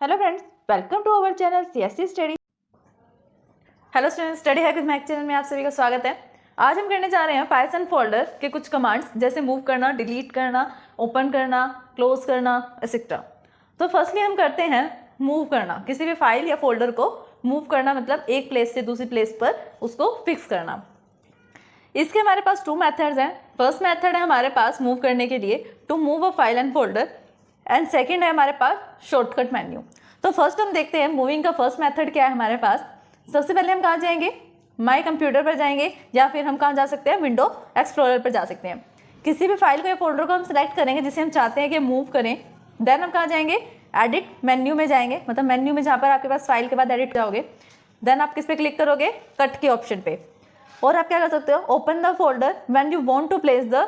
Hello friends, welcome to our channel CSC study. Hello students, study hack with Mac channel में आप सभी का स्वागत है। आज हम करने जा रहे हैं फाइल्स एंड फोल्डर के कुछ कमांड्स, जैसे मूव करना, डिलीट करना, ओपन करना, क्लोज करना, एक्सेट्रा। तो फर्स्टली हम करते हैं मूव करना। किसी भी फाइल या फोल्डर को मूव करना मतलब एक प्लेस से दूसरी प्लेस पर उसको फिक्स करना। इसके हमारे पास टू मेथड्स हैं। फर्स्ट मेथड है हमारे पास मूव करने के लिए to move a file and folder, and second है हमारे पास शॉर्टकट मेन्यू। तो फर्स्ट हम देखते हैं मूविंग का फर्स्ट मेथड क्या है हमारे पास। सबसे पहले हम कहाँ जाएंगे, माई कंप्यूटर पर जाएंगे, या फिर हम कहाँ जा सकते हैं, विंडो एक्सप्लोरर पर जा सकते हैं। किसी भी फाइल को या फोल्डर को हम सिलेक्ट करेंगे जिसे हम चाहते हैं कि मूव करें। देन हम कहाँ जाएंगे, एडिट मेन्यू में जाएंगे, मतलब मेन्यू में जहाँ पर आपके पास फाइल के बाद एडिट जाओगे। देन आप किस पे क्लिक करोगे, कट के ऑप्शन पे। और आप क्या कर सकते हो, open the folder when you want to place the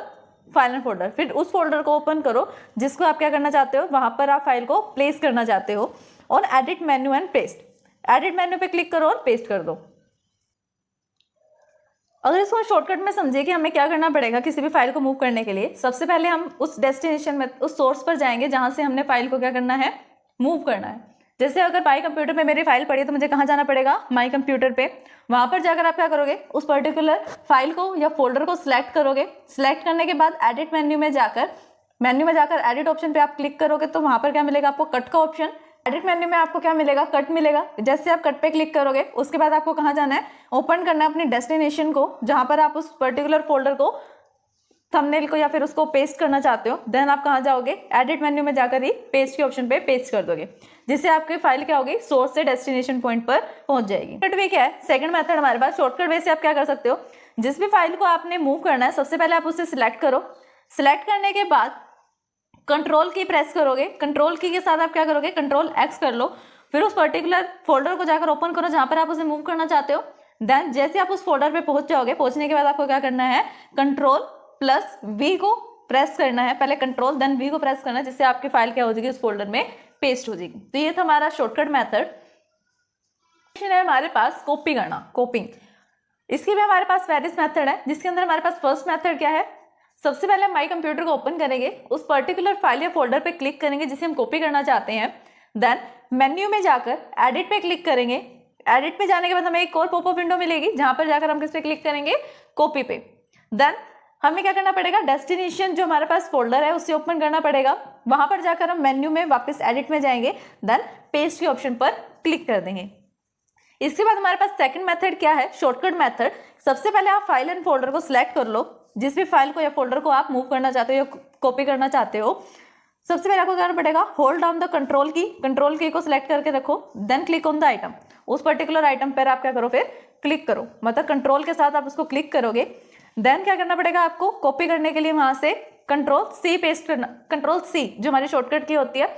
file and folder. फिर उस फोल्डर को ओपन करो जिसको आप क्या करना चाहते हो, वहां पर आप फाइल को प्लेस करना चाहते हो। और edit menu and paste, edit menu पे क्लिक करो और पेस्ट कर दो। अगर इसको शॉर्टकट में समझे कि हमें क्या करना पड़ेगा किसी भी फाइल को मूव करने के लिए, सबसे पहले हम उस डेस्टिनेशन में, उस सोर्स पर जाएंगे जहां से हमने फाइल को क्या करना है, मूव करना है। जैसे अगर माई कंप्यूटर पे मेरी फाइल पड़ी है तो मुझे कहाँ जाना पड़ेगा, माई कंप्यूटर पे। वहां पर जाकर आप क्या करोगे, उस पर्टिकुलर फाइल को या फोल्डर को सिलेक्ट करोगे। सिलेक्ट करने के बाद एडिट मेन्यू में जाकर एडिट ऑप्शन पे आप क्लिक करोगे तो वहां पर क्या मिलेगा आपको, कट का ऑप्शन। एडिट मेन्यू में आपको क्या मिलेगा, कट मिलेगा। जैसे आप कट पे क्लिक करोगे उसके बाद आपको कहाँ जाना है, ओपन करना है अपनी डेस्टिनेशन को, जहां पर आप उस पर्टिकुलर फोल्डर को, थंबनेल को या फिर उसको पेस्ट करना चाहते हो। देन आप कहाँ जाओगे, एडिट मेन्यू में जाकर ही पेस्ट के ऑप्शन पे पेस्ट कर दोगे, जिससे आपकी फाइल क्या होगी, सोर्स से डेस्टिनेशन पॉइंट पर पहुंच जाएगी। शॉर्टकट वे क्या है, सेकंड मेथड हमारे पास। शॉर्टकट वे से आप क्या कर सकते हो, जिस भी फाइल को आपने मूव करना है सबसे पहले आप उसे सिलेक्ट करो। सिलेक्ट करने के बाद कंट्रोल की प्रेस करोगे। कंट्रोल की के साथ आप क्या करोगे, कंट्रोल एक्स कर लो। फिर उस पर्टिकुलर फोल्डर को जाकर ओपन करो जहां पर आप उसे मूव करना चाहते हो। देन जैसे आप उस फोल्डर पे पहुंच जाओगे, पहुंचने के बाद आपको क्या करना है, कंट्रोल प्लस वी को प्रेस करना है। पहले कंट्रोल देन वी को प्रेस करना है, जिससे आपकी फाइल क्या हो जाएगी, उस फोल्डर में पेस्ट हो जाएगी। तो ये था हमारा शॉर्टकट मेथड। है हमारे पास कॉपी करना, कॉपिंग। इसकी भी हमारे पास वेरियस मेथड है, जिसके अंदर हमारे पास फर्स्ट मेथड क्या है, सबसे पहले हम माई कंप्यूटर को ओपन करेंगे, उस पर्टिकुलर फाइल या फोल्डर पे क्लिक करेंगे जिसे हम कॉपी करना चाहते हैं। देन मेन्यू में जाकर एडिट पे क्लिक करेंगे। एडिट पे जाने के बाद हमें एक और पॉपअप विंडो मिलेगी जहां पर जाकर हम किस पे क्लिक करेंगे, कॉपी पे। देन हमें क्या करना पड़ेगा, डेस्टिनेशन जो हमारे पास फोल्डर है उसे ओपन करना पड़ेगा। वहां पर जाकर हम मेन्यू में वापस एडिट में जाएंगे। देन पेस्ट के ऑप्शन पर क्लिक कर देंगे। इसके बाद हमारे पास सेकंड मेथड क्या है, शॉर्टकट मेथड। सबसे पहले आप फाइल एंड फोल्डर को सिलेक्ट कर लो, जिस भी फाइल को या फोल्डर को आप मूव करना चाहते हो या कॉपी करना चाहते हो। सबसे पहले आपको करना पड़ेगा, होल्ड डाउन द कंट्रोल की को सिलेक्ट करके रखो। Then click on the item, उस पर्टिकुलर आइटम पर आप क्या करो, फिर क्लिक करो, मतलब कंट्रोल के साथ आप उसको क्लिक करोगे। देन क्या करना पड़ेगा आपको, कॉपी करने के लिए वहां से कंट्रोल सी पेस्ट करना। कंट्रोल सी जो हमारी शॉर्टकट की होती है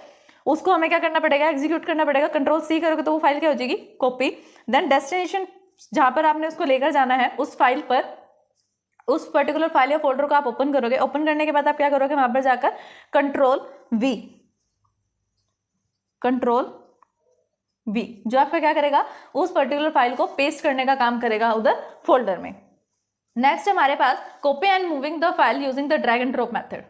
उसको हमें क्या करना पड़ेगा, एग्जीक्यूट करना पड़ेगा। कंट्रोल सी करोगे तो वो फाइल क्या हो जाएगी, कॉपी। देन डेस्टिनेशन जहां पर आपने उसको लेकर जाना है, उस फाइल पर, उस पर्टिकुलर फाइल या फोल्डर को आप ओपन करोगे। ओपन करने के बाद आप क्या करोगे, वहां पर जाकर कंट्रोल वी जो आपका क्या करेगा, उस पर्टिकुलर फाइल को पेस्ट करने का काम करेगा उधर फोल्डर में। नेक्स्ट हमारे पास copy and moving the file using the drag and drop method.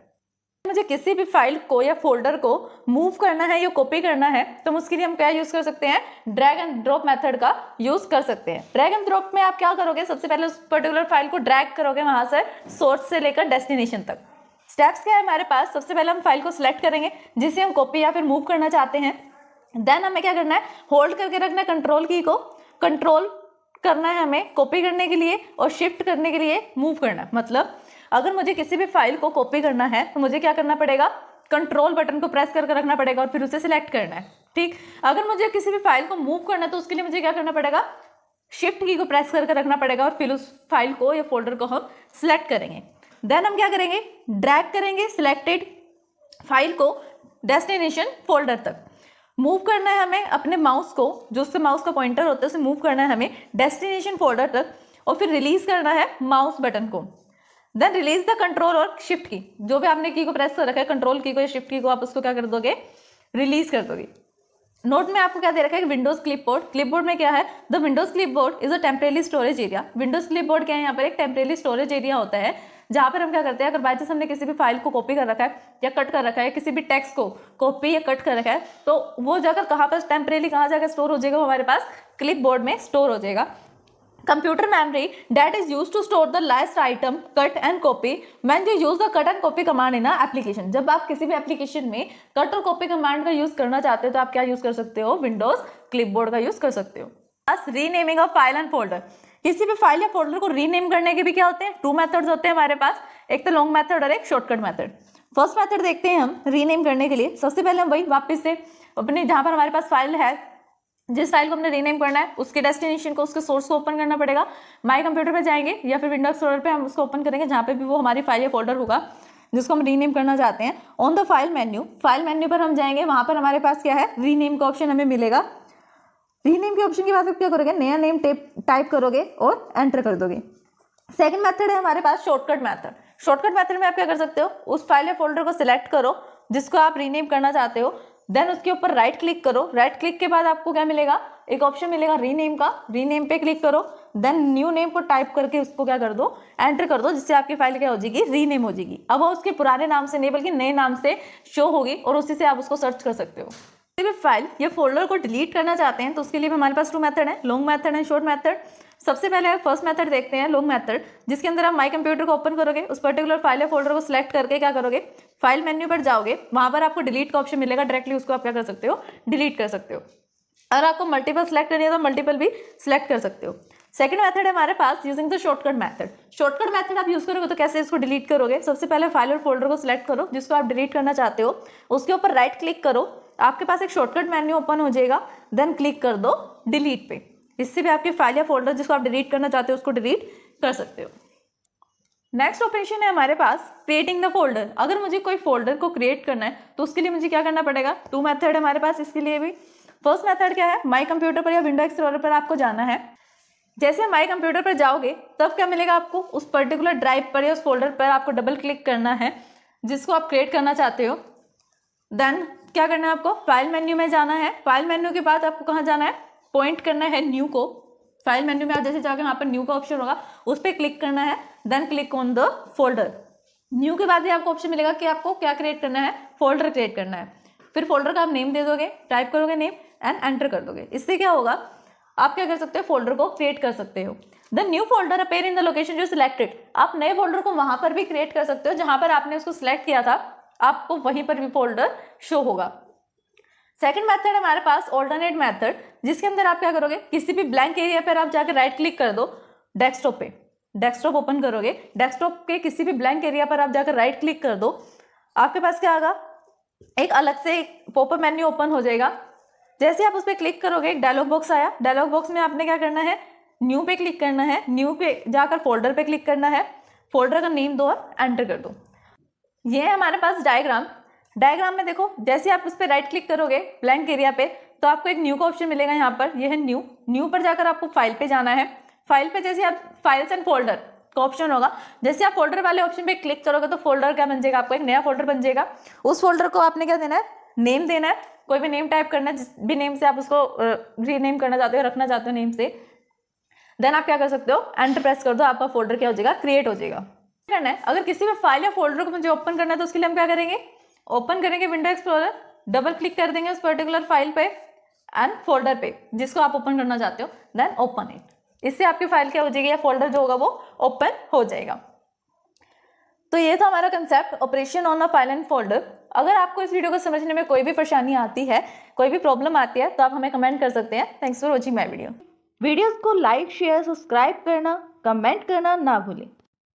मुझे किसी भी फाइल को या फोल्डर को मूव करना है या कॉपी करना है तो उसके लिए हम क्या यूज कर सकते हैं, ड्रैग एंड ड्रॉप मेथड का यूज कर सकते हैं। ड्रैग एंड ड्रॉप में आप क्या करोगे, सबसे पहले उस पर्टिकुलर फाइल को ड्रैग करोगे वहां से सोर्स से लेकर डेस्टिनेशन तक। स्टेप्स क्या है हमारे पास, सबसे पहले हम फाइल को सिलेक्ट करेंगे जिसे हम कॉपी या फिर मूव करना चाहते हैं। देन हमें क्या करना है, होल्ड करके रखना है कंट्रोल की को, कंट्रोल करना है हमें कॉपी करने के लिए और शिफ्ट करने के लिए मूव करना है। मतलब अगर मुझे किसी भी फाइल को कॉपी करना है तो मुझे क्या करना पड़ेगा, कंट्रोल बटन को प्रेस करके रखना पड़ेगा और फिर उसे सिलेक्ट करना है, ठीक। अगर मुझे किसी भी फाइल को मूव करना है तो उसके लिए मुझे क्या करना पड़ेगा, शिफ्ट की को प्रेस करके रखना पड़ेगा और फिर उस फाइल को या फोल्डर को हम सिलेक्ट करेंगे। देन हम क्या करेंगे, ड्रैग करेंगे सिलेक्टेड फाइल को डेस्टिनेशन फोल्डर तक। मूव करना है हमें अपने माउस को, जो उससे माउस का पॉइंटर होता है उसे मूव करना है हमें डेस्टिनेशन फोल्डर तक, और फिर रिलीज करना है माउस बटन को। देन रिलीज द कंट्रोल और शिफ्ट की, जो भी आपने की को प्रेस कर रखा है, कंट्रोल की को या शिफ्ट की को, आप उसको क्या कर दोगे, रिलीज कर दोगे। नोट में आपको क्या दे रखा है, विंडोज क्लिपबोर्ड। क्लिपबोर्ड में क्या है, the Windows clipboard is a temporary storage area. Windows clipboard क्या है, यहाँ पर एक टेम्परेरी स्टोरेज एरिया होता है जहाँ पर हम क्या करते हैं, अगर बाय चांस हमने किसी भी फाइल को कॉपी कर रखा है या कट कर रखा है, किसी भी टेक्स्ट को कॉपी या कट कर रखा है, तो वो जाकर कहाँ पर टेम्परेरी कहाँ जाकर स्टोर हो जाएगा, वो हमारे पास क्लिपबोर्ड में स्टोर हो जाएगा। Computer memory that is used to store the last item cut and copy when you use the cut and copy command in a application। जब आप किसी भी एप्लीकेशन में कट और कॉपी कमांड का यूज करना चाहते हो तो आप क्या यूज कर सकते हो, विंडोज क्लिपबोर्ड का यूज कर सकते हो। बस renaming of file and folder, किसी भी फाइल या फोल्डर को रीनेम करने के भी क्या होते हैं, 2 मेथड्स होते हैं हमारे पास, एक तो लॉन्ग मेथड और एक शॉर्टकट मेथड। फर्स्ट मेथड देखते हैं हम रीनेम करने के लिए। सबसे पहले हम वही वापस से अपने जहाँ पर हमारे पास फाइल है, जिस फाइल को हमने रीनेम करना है उसके डेस्टिनेशन को, उसके सोर्स को ओपन करना पड़ेगा। माई कंप्यूटर पे जाएंगे या फिर विंडोज एक्सप्लोरर पे हम उसको ओपन करेंगे, जहाँ पे भी वो हमारी फाइल या फोल्डर होगा जिसको हम रीनेम करना चाहते हैं। ऑन द फाइल मेन्यू पर हम जाएंगे, वहाँ पर हमारे पास क्या है, रीनेम का ऑप्शन हमें मिलेगा। रीनेम के ऑप्शन के बाद आप क्या करोगे, नया नेम टाइप करोगे और एंटर कर दोगे। सेकेंड मेथड है हमारे पास शॉर्टकट मेथड। शॉर्टकट मेथड में आप क्या कर सकते हो, उस फाइल या फोल्डर को सिलेक्ट करो जिसको आप रीनेम करना चाहते हो, देन उसके ऊपर राइट क्लिक करो। राइट क्लिक के बाद आपको क्या मिलेगा, एक ऑप्शन मिलेगा रीनेम का, रीनेम पे क्लिक करो, देन न्यू नेम को टाइप करके उसको क्या कर दो, एंटर कर दो, जिससे आपकी फाइल क्या हो जाएगी, रीनेम हो जाएगी। अब वो उसके पुराने नाम से नहीं बल्कि नए नाम से शो होगी और उसी से आप उसको सर्च कर सकते हो। किसी भी फाइल या फोल्डर को डिलीट करना चाहते हैं तो उसके लिए हमारे पास 2 मेथड है, long method and short method. सबसे पहले फर्स्ट मेथड देखते हैं, लॉन्ग मेथड, जिसके अंदर आप माई कंप्यूटर को ओपन करोगे, उस पर्टिकुलर फाइल या फोल्डर को सिलेक्ट करके क्या करोगे, फाइल मेन्यू पर जाओगे, वहां पर आपको डिलीट का ऑप्शन मिलेगा, डायरेक्टली उसको आप क्या कर सकते हो, डिलीट कर सकते हो। अगर आपको मल्टीपल सेलेक्ट करनी है तो मल्टीपल भी सिलेक्ट कर सकते हो। सेकंड मेथड है हमारे पास using the shortcut method. Shortcut method आप यूज करोगे तो कैसे इसको डिलीट करोगे, सबसे पहले फाइल और फोल्डर को सिलेक्ट करो जिसको आप डिलीट करना चाहते हो, उसके ऊपर राइट क्लिक करो, आपके पास एक शॉर्टकट मेन्यू ओपन हो जाएगा, देन क्लिक कर दो डिलीट पे। इससे भी आपके फाइल या फोल्डर जिसको आप डिलीट करना चाहते हो उसको डिलीट कर सकते हो। नेक्स्ट ऑपरेशन है हमारे पास क्रिएटिंग द फोल्डर। अगर मुझे कोई फोल्डर को क्रिएट करना है तो उसके लिए मुझे क्या करना पड़ेगा, 2 मेथड है हमारे पास इसके लिए भी। फर्स्ट मेथड क्या है, माई कंप्यूटर पर या विंडो एक्सप्लोरर पर आपको जाना है। जैसे माई कंप्यूटर पर जाओगे तब क्या मिलेगा आपको, उस पर्टिकुलर ड्राइव पर या उस फोल्डर पर आपको डबल क्लिक करना है जिसको आप क्रिएट करना चाहते हो। देन क्या करना है आपको, फाइल मेन्यू में जाना है। फाइल मेन्यू के बाद आपको कहाँ जाना है, पॉइंट करना है न्यू को। फाइल मेन्यू में आप जैसे जाकर वहाँ पर न्यू का ऑप्शन होगा उस पर क्लिक करना है, then click on the folder. New के बाद भी आपको ऑप्शन मिलेगा कि आपको क्या क्रिएट करना है, फोल्डर क्रिएट करना है। फिर फोल्डर का आप नेम दे दोगे, टाइप करोगे नेम एंड एंटर कर दोगे। इससे क्या होगा, आप क्या कर सकते हो, फोल्डर को क्रिएट कर सकते हो। The new folder appear in the location you selected. आप नए फोल्डर को वहां पर भी क्रिएट कर सकते हो जहां पर आपने उसको सिलेक्ट किया था, आपको वहीं पर भी फोल्डर शो होगा। सेकंड मेथड है हमारे पास ऑल्टरनेट मेथड, जिसके अंदर आप क्या करोगे, किसी भी ब्लैंक एरिया पर आप जाकर राइट क्लिक कर दो, डेस्कटॉप पे डेस्कटॉप ओपन करोगे, डेस्कटॉप के किसी भी ब्लैंक एरिया पर आप जाकर राइट क्लिक कर दो, आपके पास क्या आएगा, एक अलग से पॉपअप मेन्यू ओपन हो जाएगा। जैसे आप उस पर क्लिक करोगे एक डायलॉग बॉक्स आया, डायलॉग बॉक्स में आपने क्या करना है, न्यू पे क्लिक करना है, न्यू पे जाकर फोल्डर पे क्लिक करना है, फोल्डर का नेम दो और एंटर कर दो। ये है हमारे पास डायग्राम। डायग्राम में देखो जैसे आप उस पर राइट क्लिक करोगे ब्लैंक एरिया पे तो आपको एक न्यू का ऑप्शन मिलेगा, यहाँ पर ये है न्यू। न्यू पर जाकर आपको फाइल पे जाना है। फाइल पे जैसे आप फाइल्स एंड फोल्डर का ऑप्शन होगा, जैसे आप फोल्डर वाले ऑप्शन पे क्लिक करोगे तो फोल्डर क्या बन जाएगा, आपको एक नया फोल्डर बन जाएगा। उस फोल्डर को आपने क्या देना है, नेम देना है, कोई भी नेम टाइप करना है, जिस भी नेम से आप उसको रीनेम करना चाहते हो, रखना चाहते हो नेम से। देन आप क्या कर सकते हो, एंटर प्रेस कर दो, आपका फोल्डर क्या हो जाएगा, क्रिएट हो जाएगा। करना है, अगर किसी भी फाइल या फोल्डर को मुझे ओपन करना है तो उसके लिए हम क्या करेंगे, ओपन करेंगे विंडो एक्सप्लोरर, डबल क्लिक कर देंगे उस पर्टिकुलर फाइल पे एंड फोल्डर पे जिसको आप ओपन करना चाहते हो, देन ओपन इट। इससे आपकी फाइल क्या हो जाएगी या फोल्डर जो होगा वो ओपन हो जाएगा। तो ये था हमारा concept operation on a file and folder. अगर आपको इस वीडियो को समझने में कोई भी परेशानी आती है, कोई भी प्रॉब्लम आती है तो आप हमें कमेंट कर सकते हैं। Thanks for watching my video. Videos को लाइक शेयर सब्सक्राइब करना कमेंट करना ना भूलें।